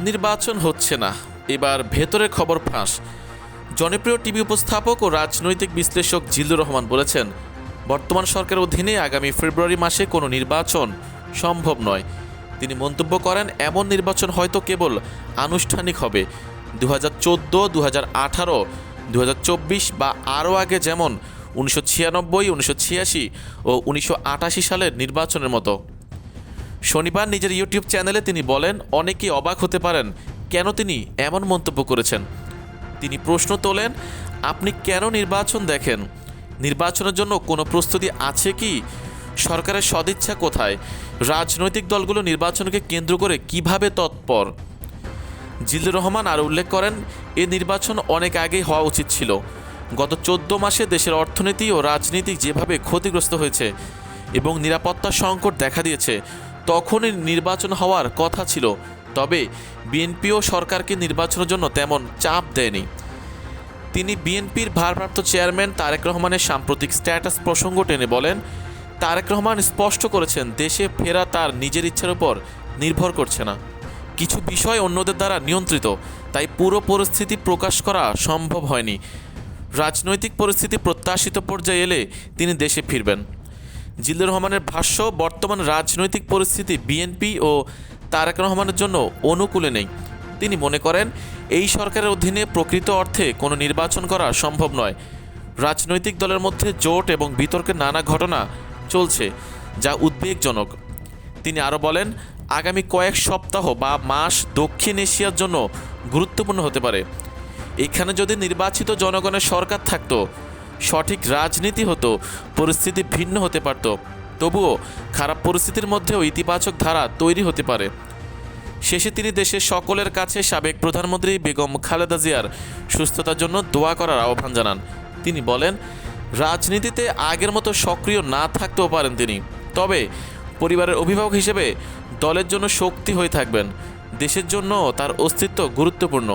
নির্বাচন হচ্ছে না, এবার ভেতরের খবর ফাঁস। জনপ্রিয় টিভি উপস্থাপক ও রাজনৈতিক বিশ্লেষক জিল্লুর রহমান বলেছেন, বর্তমান সরকারের অধীনে আগামী ফেব্রুয়ারি মাসে কোনো নির্বাচন সম্ভব নয়। তিনি মন্তব্য করেন, এমন নির্বাচন হয়তো কেবল আনুষ্ঠানিক হবে 2014, 2018, 2024 বা আরও আগে, যেমন 1996, 1986 ও 1988 সালের নির্বাচনের মতো। শনিবার নিজের ইউটিউব চ্যানেলে তিনি বলেন, অনেকেই অবাক হতে পারেন কেন তিনি এমন মন্তব্য করেছেন। তিনি প্রশ্ন তোলেন, আপনি কেন নির্বাচন দেখেন? নির্বাচনের জন্য কোনো প্রস্তুতি আছে কি? সরকারের সদিচ্ছা কোথায়? রাজনৈতিক দলগুলো নির্বাচনকে কেন্দ্র করে কিভাবে তৎপর? জিল্লুর রহমান আরও উল্লেখ করেন, এ নির্বাচন অনেক আগেই হওয়া উচিত ছিল। গত 14 মাসে দেশের অর্থনীতি ও রাজনীতি যেভাবে ক্ষতিগ্রস্ত হয়েছে এবং নিরাপত্তা সংকট দেখা দিয়েছে, তখনই নির্বাচন হওয়ার কথা ছিল। তবে বিএনপিও সরকারকে নির্বাচনের জন্য তেমন চাপ দেয়নি। তিনি বিএনপির ভারপ্রাপ্ত চেয়ারম্যান তারেক রহমানের সাম্প্রতিক স্ট্যাটাস প্রসঙ্গ টেনে বলেন, তারেক রহমান স্পষ্ট করেছেন, দেশে ফেরা তার নিজের ইচ্ছার উপর নির্ভর করছে না। কিছু বিষয় অন্যদের দ্বারা নিয়ন্ত্রিত, তাই পুরো পরিস্থিতি প্রকাশ করা সম্ভব হয়নি। রাজনৈতিক পরিস্থিতি প্রত্যাশিত পর্যায়ে এলে তিনি দেশে ফিরবেন। জিল্লুর রহমানের ভাষ্য, বর্তমান রাজনৈতিক পরিস্থিতি বিএনপি ও তারেক রহমানের জন্য অনুকূলে নেই। তিনি মনে করেন, এই সরকারের অধীনে প্রকৃত অর্থে কোনো নির্বাচন করা সম্ভব নয়। রাজনৈতিক দলের মধ্যে জোট এবং বিতর্কের নানা ঘটনা চলছে, যা উদ্বেগজনক। তিনি আরও বলেন, আগামী কয়েক সপ্তাহ বা মাস দক্ষিণ এশিয়ার জন্য গুরুত্বপূর্ণ হতে পারে। এখানে যদি নির্বাচিত জনগণের সরকার থাকতো, সঠিক রাজনীতি হতো, পরিস্থিতি ভিন্ন হতে পারত। তবুও খারাপ পরিস্থিতির মধ্যেও ইতিবাচক ধারা তৈরি হতে পারে। শেষে তিনি দেশের সকলের কাছে সাবেক প্রধানমন্ত্রী বেগম খালেদা জিয়ার সুস্থতার জন্য দোয়া করার আহ্বান জানান। তিনি বলেন, রাজনীতিতে আগের মতো সক্রিয় না থাকতেও পারেন তিনি, তবে পরিবারের অভিভাবক হিসেবে দলের জন্য শক্তি হয়ে থাকবেন। দেশের জন্য তার অস্তিত্ব গুরুত্বপূর্ণ।